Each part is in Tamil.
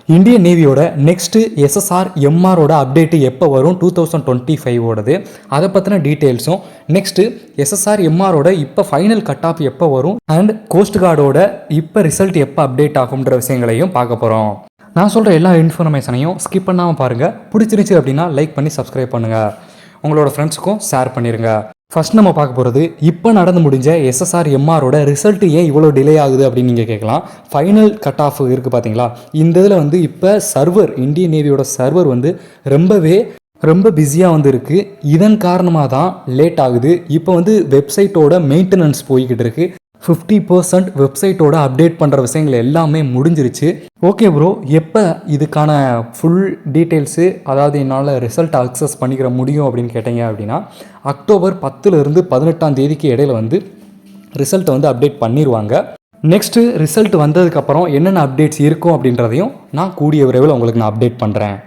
இந்தியன் நேவியோட நெக்ஸ்ட்டு எஸ்எஸ்ஆர் எம்ஆரோட அப்டேட்டு எப்போ வரும் 2025ஓடது, அதை பற்றின டீட்டெயில்ஸும், நெக்ஸ்ட்டு எஸ்எஸ்ஆர் எம்ஆரோட இப்போ ஃபைனல் கட் ஆஃப் எப்போ வரும் அண்ட் கோஸ்ட் கார்டோட இப்போ ரிசல்ட் எப்போ அப்டேட் ஆகுன்ற விஷயங்களையும் பார்க்க போகிறோம். நான் சொல்கிற எல்லா இன்ஃபர்மேஷனையும் ஸ்கிப் பண்ணாமல் பாருங்கள். பிடிச்சிருச்சு அப்படின்னா லைக் பண்ணி சப்ஸ்கிரைப் பண்ணுங்கள், உங்களோட ஃப்ரெண்ட்ஸுக்கும் ஷேர் பண்ணிடுங்க. ஃபர்ஸ்ட் நம்ம பார்க்க போகிறது இப்போ நடந்து முடிஞ்ச எஸ்எஸ்ஆர் எம்ஆரோட ரிசல்ட் ஏன் இவ்வளோ டிலே ஆகுது அப்படின்னு நீங்கள் கேட்கலாம். ஃபைனல் கட் ஆஃப் இருக்குது பார்த்தீங்களா, இந்த இதில் வந்து இப்போ சர்வர், இந்தியன் நேவியோட சர்வர் வந்து ரொம்ப பிஸியாக வந்து இருக்குது. இதன் காரணமாக தான் லேட் ஆகுது. இப்போ வந்து வெப்சைட்டோட மெயின்டெனன்ஸ் போய்கிட்டு இருக்குது. 50% வெப்சைட்டோட அப்டேட் பண்ணுற விஷயங்கள் எல்லாமே முடிஞ்சிருச்சு. ஓகே ப்ரோ, எப்போ இதுக்கான ஃபுல் டீட்டெயில்ஸு, அதாவது என்னால் ரிசல்ட் அக்சஸ் பண்ணிக்கிற முடியும் அப்படின்னு கேட்டீங்க அப்படின்னா, அக்டோபர் 10லேருந்து 18ஆம் தேதிக்கு இடையில வந்து ரிசல்ட்டை வந்து அப்டேட் பண்ணிடுவாங்க. நெக்ஸ்ட்டு ரிசல்ட் வந்ததுக்கப்புறம் என்னென்ன அப்டேட்ஸ் இருக்கும் அப்படின்றதையும் நான் கூடிய விரைவில் உங்களுக்கு நான் அப்டேட் பண்ணுறேன்.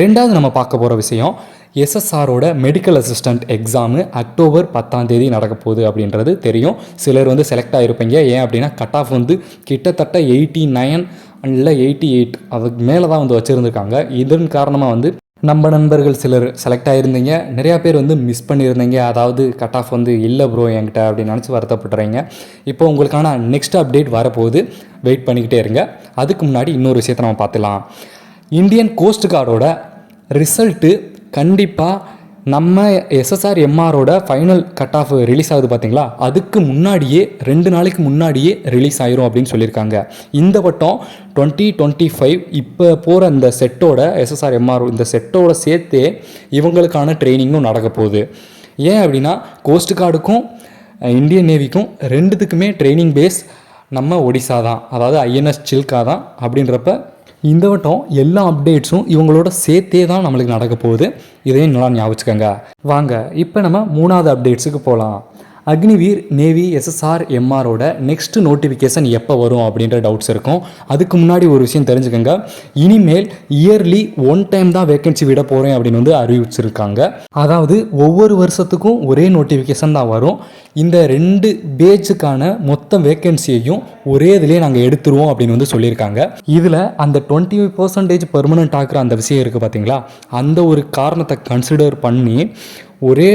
ரெண்டாவது நம்ம பார்க்க போகிற விஷயம், எஸ்எஸ்ஆரோட மெடிக்கல் அசிஸ்டண்ட் எக்ஸாமு அக்டோபர் 10ஆம் தேதி நடக்க போகுது அப்படின்றது தெரியும். சிலர் வந்து செலக்ட் ஆகிருப்பீங்க. ஏன் அப்படின்னா கட் ஆஃப் வந்து கிட்டத்தட்ட 89 இல்லை 88 அதுக்கு மேலே தான் வந்து வச்சுருந்துருக்காங்க. இதன் காரணமாக வந்து நம்ம நண்பர்கள் சிலர் செலக்ட் ஆகிருந்தீங்க, நிறையா பேர் வந்து மிஸ் பண்ணியிருந்தீங்க. அதாவது கட் ஆஃப் வந்து இல்லை ப்ரோ என்கிட்ட அப்படின்னு நினச்சி வருத்தப்படுறீங்க. இப்போ உங்களுக்கான நெக்ஸ்ட் அப்டேட் வரப்போகுது, வெயிட் பண்ணிக்கிட்டே இருங்க. அதுக்கு முன்னாடி இன்னொரு விஷயத்தை நம்ம பார்த்துலாம். இந்தியன் கோஸ்ட் கார்டோட ரிசல்ட்டு கண்டிப்பாக நம்ம எஸ்எஸ்ஆர் எம்ஆரோட ஃபைனல் கட் ஆஃப் ரிலீஸ் ஆகுது பார்த்தீங்களா, அதுக்கு முன்னாடியே 2 நாளைக்கு முன்னாடியே ரிலீஸ் ஆயிரும் அப்படின்னு சொல்லியிருக்காங்க. இந்த வட்டம் 2025 இப்போ போகிற இந்த செட்டோட எஸ்எஸ்ஆர் எம்ஆர் இந்த செட்டோட சேர்த்தே இவங்களுக்கான ட்ரைனிங்கும் நடக்க போகுது. ஏன் அப்படின்னா கோஸ்ட் கார்டுக்கும் இந்தியன் நேவிக்கும் ரெண்டுத்துக்குமே ட்ரைனிங் பேஸ் நம்ம ஒடிசா தான், அதாவது ஐஎன்எஸ் சில்கா தான். அப்படின்றப்ப இந்த வட்டம் எல்லா அப்டேட்ஸும் இவங்களோட சேர்த்தே தான் நம்மளுக்கு நடக்க போகுது. இதையும் நல்லா ஞாபகம் வச்சுக்கோங்க. வாங்க இப்போ நம்ம 3வது அப்டேட்ஸுக்கு போகலாம். அக்னிவீர் நேவி எஸ்எஸ்ஆர் எம்ஆரோட நெக்ஸ்ட் நோட்டிஃபிகேஷன் எப்போ வரும் அப்படின்ற டவுட்ஸ் இருக்கும். அதுக்கு முன்னாடி ஒரு விஷயம் தெரிஞ்சுக்கோங்க, இனிமேல் இயர்லி 1 டைம் தான் வேகன்சி விட போகிறேன் அப்படின்னு வந்து அறிவிச்சிருக்காங்க. அதாவது ஒவ்வொரு வருஷத்துக்கும் ஒரே நோட்டிஃபிகேஷன் தான் வரும். இந்த 2 பேட்சுக்கான மொத்த வேகன்சியையும் ஒரே இதிலே நாங்கள் எடுத்துருவோம் அப்படின்னு வந்து சொல்லியிருக்காங்க. இதில் அந்த 20% பெர்மனெண்ட் ஆகிற அந்த விஷயம் இருக்குது பார்த்தீங்களா, அந்த ஒரு காரணத்தை கன்சிடர் பண்ணி ஒரே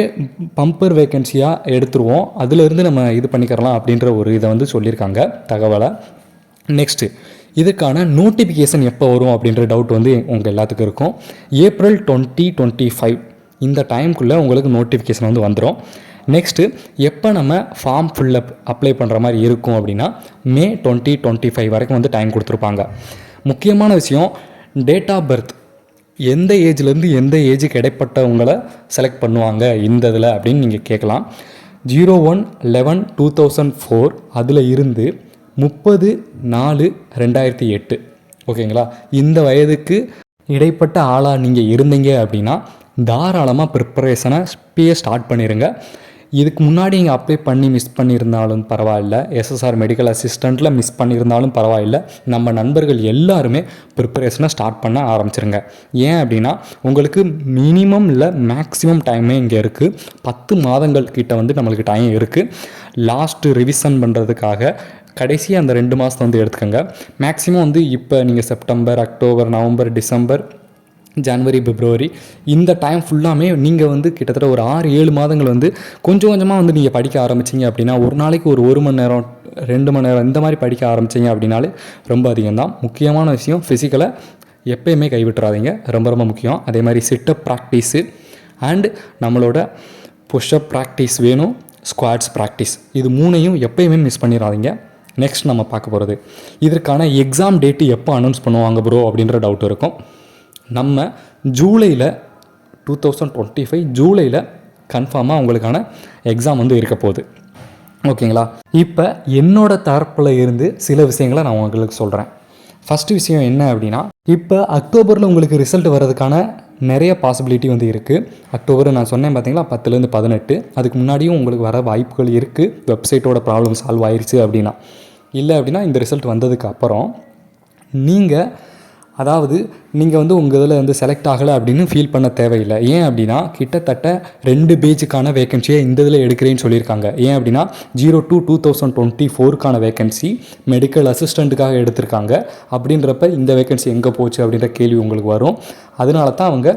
பம்பர் வேக்கன்சியாக எடுத்துருவோம், அதிலிருந்து நம்ம இது பண்ணிக்கிறலாம் அப்படின்ற ஒரு இதை வந்து சொல்லியிருக்காங்க தகவலை. நெக்ஸ்ட்டு இதுக்கான நோட்டிஃபிகேஷன் எப்போ வரும் அப்படின்ற டவுட் வந்து உங்கள் எல்லாத்துக்கும் இருக்கும். ஏப்ரல் 2025 இந்த டைமுக்குள்ளே உங்களுக்கு நோட்டிஃபிகேஷன் வந்து வந்துடும். நெக்ஸ்ட்டு எப்போ நம்ம ஃபார்ம் ஃபில்லப் அப்ளை பண்ணுற மாதிரி இருக்கும் அப்படின்னா மே 2025 வரைக்கும் வந்து டைம் கொடுத்துருப்பாங்க. முக்கியமான விஷயம், டேட் ஆஃப் பர்த் எந்த ஏஜ்லேருந்து எந்த ஏஜுக்கு இடைப்பட்டவங்களை செலக்ட் பண்ணுவாங்க இந்த இதில் அப்படின்னு நீங்கள் கேட்கலாம். 01/11/2004 அதில் இருந்து 30/4/2008 ஓகேங்களா. இந்த வயதுக்கு இடைப்பட்ட ஆளாக நீங்கள் இருந்தீங்க அப்படின்னா தாராளமாக ப்ரிப்பரேஷனை இப்பயே ஸ்டார்ட் பண்ணிடுங்க. இதுக்கு முன்னாடி நீங்கள் அப்ளை பண்ணி மிஸ் பண்ணியிருந்தாலும் பரவாயில்ல, எஸ்எஸ்ஆர் மெடிக்கல் அசிஸ்டண்ட்டில் மிஸ் பண்ணியிருந்தாலும் பரவாயில்ல, நம்ம நண்பர்கள் எல்லாருமே ப்ரிப்பரேஷனை ஸ்டார்ட் பண்ண ஆரம்பிச்சிருங்க. ஏன் அப்படின்னா உங்களுக்கு மினிமம் இல்லை மேக்ஸிமம் டைமே இங்கே இருக்குது. 10 மாதங்கள் கிட்ட வந்து நம்மளுக்கு டைம் இருக்குது. லாஸ்ட்டு ரிவிஷன் பண்ணுறதுக்காக கடைசி அந்த 2 மாதத்தை வந்து எடுத்துக்கோங்க. மேக்ஸிமம் வந்து இப்போ நீங்கள் செப்டம்பர், அக்டோபர், நவம்பர், டிசம்பர், ஜனவரி, பிப்ரவரி இந்த டைம் ஃபுல்லாமே நீங்கள் வந்து கிட்டத்தட்ட ஒரு 6-7 மாதங்கள் வந்து கொஞ்சம் கொஞ்சமாக வந்து நீங்கள் படிக்க ஆரம்பிச்சிங்க அப்படின்னா ஒரு நாளைக்கு ஒரு 1 மணி நேரம் 2 மணி நேரம் இந்த மாதிரி படிக்க ஆரம்பிச்சிங்க அப்படின்னாலே ரொம்ப அதிகம்தான். முக்கியமான விஷயம், ஃபிசிக்கலை எப்பயுமே கைவிட்டுறாதீங்க, ரொம்ப ரொம்ப முக்கியம். அதே மாதிரி சிட்டப் ப்ராக்டிஸு அண்ட் நம்மளோட புஷ்அப் ப்ராக்டிஸ் வேணும், ஸ்குவாட்ஸ் ப்ராக்டிஸ், இது 3ஐயும் எப்பயுமே மிஸ் பண்ணிடாதீங்க. நெக்ஸ்ட் நம்ம பார்க்க போகிறது, இதற்கான எக்ஸாம் டேட்டு எப்போ அனௌன்ஸ் பண்ணுவாங்க ப்ரோ அப்படின்ற டவுட் இருக்கும். நம்ம ஜூலையில் 2025 ஜூலையில் கன்ஃபார்மாக உங்களுக்கான எக்ஸாம் வந்து இருக்க போகுது. ஓகேங்களா. இப்போ என்னோட தரப்பில் இருந்து சில விஷயங்களை நான் உங்களுக்கு சொல்கிறேன். ஃபஸ்ட்டு விஷயம் என்ன அப்படின்னா, இப்போ அக்டோபரில் உங்களுக்கு ரிசல்ட் வர்றதுக்கான நிறைய பாசிபிலிட்டி வந்து இருக்குது. அக்டோபர் நான் சொன்னேன் பார்த்தீங்களா 10லேருந்து 18, அதுக்கு முன்னாடியும் உங்களுக்கு வர வாய்ப்புகள் இருக்குது. வெப்சைட்டோட ப்ராப்ளம் சால்வ் ஆயிடுச்சு அப்படின்னா, இல்லை அப்படின்னா இந்த ரிசல்ட் வந்ததுக்கு அப்புறம் நீங்கள் அதாவது நீங்கள் வந்து உங்கள் இதில் வந்து செலக்ட் ஆகலை அப்படின்னு ஃபீல் பண்ண தேவையில்லை. ஏன் அப்படின்னா கிட்டத்தட்ட 2 பேஜுக்கான வேகன்சியை இந்த இதில் எடுக்கிறேன்னு சொல்லியிருக்காங்க. ஏன் அப்படின்னா 02/2024க்கான வேகன்சி மெடிக்கல் அசிஸ்டண்ட்டுக்காக எடுத்திருக்காங்க. அப்படின்றப்ப இந்த வேகன்சி எங்கே போச்சு அப்படின்ற கேள்வி உங்களுக்கு வரும். அதனால தான் அவங்க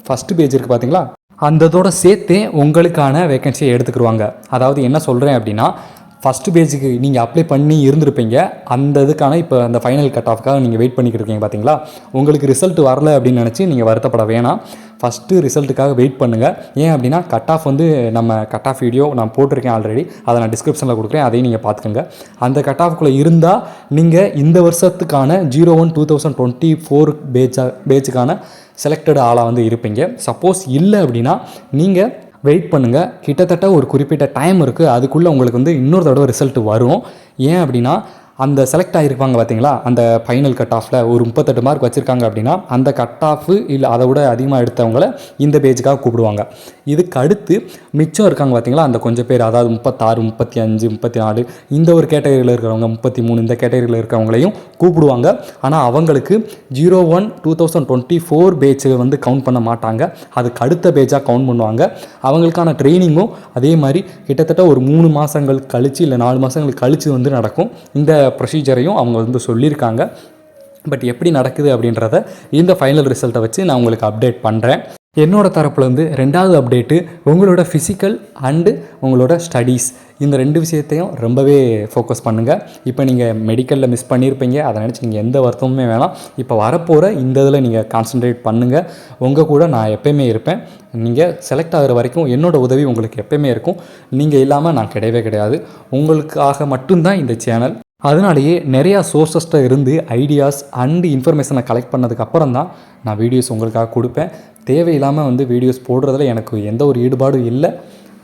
ஃபஸ்ட்டு பேஜ் இருக்குது பார்த்தீங்களா, அந்த இதோட சேர்த்தே உங்களுக்கான வேகன்சியை எடுத்துக்கிடுவாங்க. அதாவது என்ன சொல்கிறேன் அப்படின்னா ஃபஸ்ட்டு பேஜுக்கு நீங்கள் அப்ளை பண்ணி இருந்திருப்பீங்க, அந்த இதுக்கான இப்போ அந்த ஃபைனல் கட் ஆஃப்க்காக நீங்கள் வெயிட் பண்ணிக்கிட்டு இருக்கீங்க பார்த்தீங்களா, உங்களுக்கு ரிசல்ட் வரல அப்படின்னு நினச்சி நீங்கள் வருத்தப்பட வேணாம். ஃபஸ்ட்டு ரிசல்ட்டுக்காக வெயிட் பண்ணுங்கள். ஏன் அப்படின்னா கட் ஆஃப் வந்து நம்ம கட் ஆஃப் வீடியோ நான் போட்டிருக்கேன் ஆல்ரெடி, அதை நான் டிஸ்கிரிப்ஷனில் கொடுக்குறேன், அதையும் நீங்கள் பார்த்துக்கோங்க. அந்த கட் ஆஃப்குள்ளே இருந்தால் நீங்கள் இந்த வருஷத்துக்கான 01/2024 பேஜுக்கான செலக்டட் ஆளாக வந்து இருப்பீங்க. சப்போஸ் இல்லை அப்படின்னா நீங்கள் வெயிட் பண்ணுங்கள். கிட்டத்தட்ட ஒரு குறிப்பிட்ட டைம் இருக்குது, அதுக்குள்ளே உங்களுக்கு வந்து இன்னொரு தடவை ரிசல்ட் வரும். ஏன் அப்படின்னா அந்த செலக்ட் ஆகிருப்பாங்க பார்த்தீங்களா, அந்த ஃபைனல் கட் ஆஃபில் ஒரு 38 மார்க் வச்சுருக்காங்க அப்படின்னா அந்த கட் ஆஃபு இல்லை அதை விட அதிகமாக எடுத்தவங்கள இந்த பேஜுக்காக கூப்பிடுவாங்க. இதுக்கு அடுத்து மிச்சம் இருக்காங்க பார்த்தீங்களா, அந்த கொஞ்சம் பேர், அதாவது 36, 35, 34 இந்த ஒரு கேட்டகரியில் இருக்கிறவங்க, 33 இந்த கேட்டகரியில் இருக்கிறவங்களையும் கூப்பிடுவாங்க. ஆனால் அவங்களுக்கு 01/2024 பேஜை வந்து கவுண்ட் பண்ண மாட்டாங்க, அதுக்கு அடுத்த பேஜாக கவுண்ட் பண்ணுவாங்க. அவங்களுக்கான ட்ரைனிங்கும் அதே மாதிரி கிட்டத்தட்ட ஒரு 3 மாதங்கள் கழித்து இல்லை 4 மாதங்கள் கழித்து வந்து நடக்கும். இந்த ப்ரொசீஜரையும் அவங்க வந்து சொல்லியிருக்காங்க. பட் எப்படி நடக்குது அப்படின்றத இந்த ஃபைனல் ரிசல்ட்டை வச்சு நான் உங்களுக்கு அப்டேட் பண்ணுறேன். என்னோடய தரப்புலேருந்து 2வது அப்டேட்டு உங்களோட ஃபிசிக்கல் அண்டு உங்களோட ஸ்டடீஸ், இந்த 2 விஷயத்தையும் ரொம்பவே ஃபோக்கஸ் பண்ணுங்கள். இப்போ நீங்கள் மெடிக்கலில் மிஸ் பண்ணியிருப்பீங்க, அதை நினச்சி நீங்கள் எந்த வருத்தமுமே வேணாம். இப்போ வரப்போகிற இந்த இதில் நீங்கள் கான்சன்ட்ரேட் பண்ணுங்கள். உங்கள் கூட நான் எப்போயுமே இருப்பேன். நீங்கள் செலக்ட் ஆகிற வரைக்கும் என்னோடய உதவி உங்களுக்கு எப்போயுமே இருக்கும். நீங்கள் இல்லாமல் நான் கிடையவே கிடையாது. உங்களுக்காக மட்டும்தான் இந்த சேனல். அதனாலேயே நிறையா சோர்ஸஸ்ட்ட இருந்து ஐடியாஸ் அண்டு இன்ஃபர்மேஷனை கலெக்ட் பண்ணதுக்கப்புறம் தான் நான் வீடியோஸ் உங்களுக்காக கொடுப்பேன். தேவையில்லாமல் வந்து வீடியோஸ் போடுறதுல எனக்கு எந்த ஒரு ஈடுபாடும் இல்லை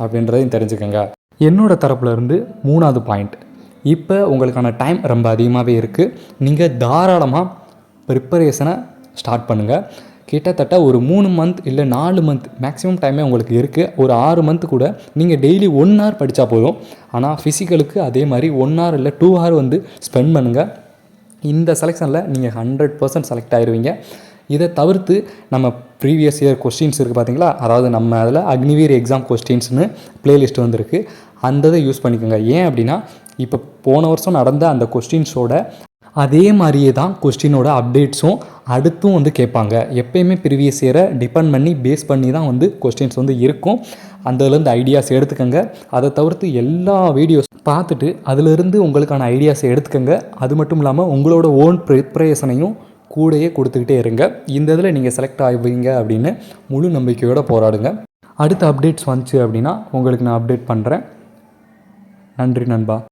அப்படின்றதையும் தெரிஞ்சுக்கோங்க. என்னோடய தரப்புலேருந்து 3வது பாயிண்ட், இப்போ உங்களுக்கான டைம் ரொம்ப அதிகமாகவே இருக்குது. நீங்கள் தாராளமாக ப்ரிப்பரேஷனை ஸ்டார்ட் பண்ணுங்கள். கிட்டத்தட்ட ஒரு 3 மந்த் இல்லை 4 மந்த் மேக்ஸிமம் டைமே உங்களுக்கு இருக்குது. ஒரு 6 மந்த் கூட நீங்கள் டெய்லி 1 hour படித்தா போதும். ஆனால் ஃபிசிக்கலுக்கு அதே மாதிரி 1 hour இல்லை 2 hour வந்து ஸ்பெண்ட் பண்ணுங்கள். இந்த செலெக்ஷனில் நீங்கள் 100% செலக்ட் ஆகிடுவீங்க. இதை தவிர்த்து நம்ம ப்ரீவியஸ் இயர் கொஸ்டின்ஸ் இருக்குது பார்த்தீங்களா, அதாவது நம்ம அதில் அக்னிவீர் எக்ஸாம் கொஸ்டின்ஸ்னு ப்ளேலிஸ்ட் வந்துருக்கு, அந்த இதை யூஸ் பண்ணிக்கோங்க. ஏன் அப்படின்னா இப்போ போன வருஷம் நடந்த அந்த கொஸ்டின்ஸோட அதே மாதிரியே தான் கொஸ்டினோட அப்டேட்ஸும் அடுத்தும் வந்து கேட்பாங்க. எப்போயுமே ப்ரீவியஸ் இயரை டிபெண்ட் பண்ணி பேஸ் பண்ணி தான் வந்து கொஸ்டின்ஸ் வந்து இருக்கும். அதுலேருந்து ஐடியாஸ் எடுத்துக்கோங்க. அதை தவிர்த்து எல்லா வீடியோஸ் பார்த்துட்டு அதிலிருந்து உங்களுக்கான ஐடியாஸை எடுத்துக்கோங்க. அது மட்டும் இல்லாமல் உங்களோட ஓன் ப்ரிப்பரேஷனையும் கூடையே கொடுத்துக்கிட்டே இருங்க. இந்த இதில் நீங்கள் செலக்ட் ஆகுவீங்க அப்படின்னு முழு நம்பிக்கையோடு போராடுங்க. அடுத்த அப்டேட்ஸ் வந்துச்சு அப்படின்னா உங்களுக்கு நான் அப்டேட் பண்ணுறேன். நன்றி நண்பா.